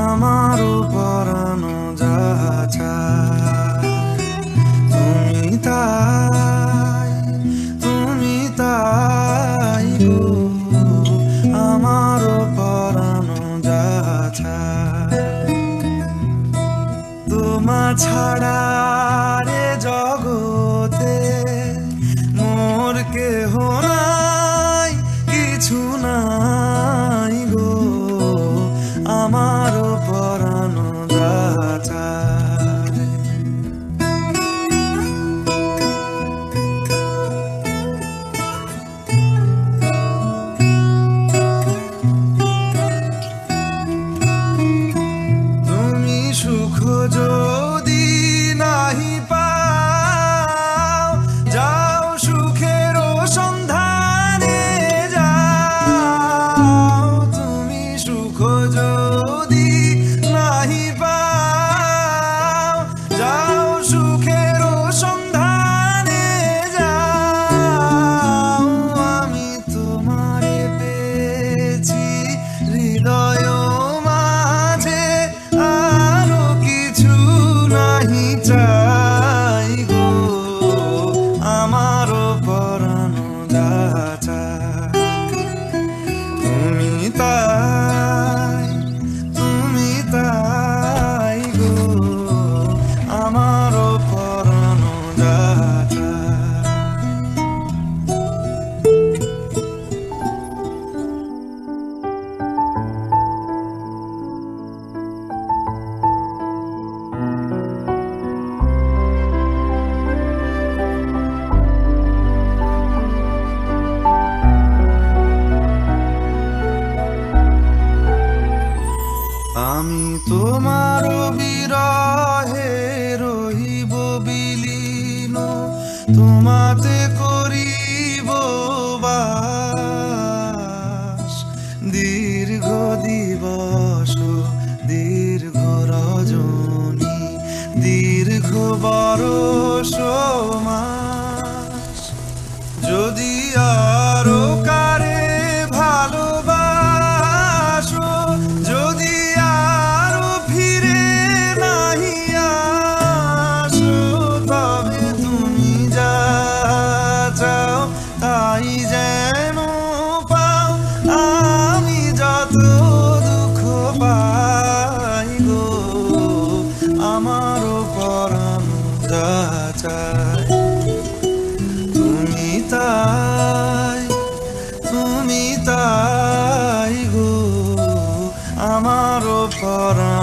আমারও পরানো যাচা তুমি তাই গো, আমারও পরানো যাচা তোমা ছাড়া রে জগতে মোর কেহ নাই, কিছু নাই গো, আমারও পরানো যাচা তুমি সুখ যদি নাহি পাও, যাও সুখের সন্ধানে যাও। তুমি সুখ যদি নাহি পাও, যাও সুখের সন্ধানে যাও। আমি তোমারে পেয়েছি হৃদয় মাঝে, আরো কিছু নাহি চাই গো, আমারও পরানো যাচা তুমি তাই গো, আমারও পরানো যাচা। আমি তোমার বিরহে রহিব বিলীন, তোমাতে করিব বাস। দীর্ঘ দিবস দীর্ঘ রজনী, দীর্ঘ বরষ মাস, যদি আরো কারে ভালোবাসো, যদি আরো ফিরে নাহি আসো, তবে তুমি যা চাও তাই যেন পাও। আমি যত দুঃখ পাই গো, আমারও পরানো যাচা তুমি তাই গো, আমারও পরানো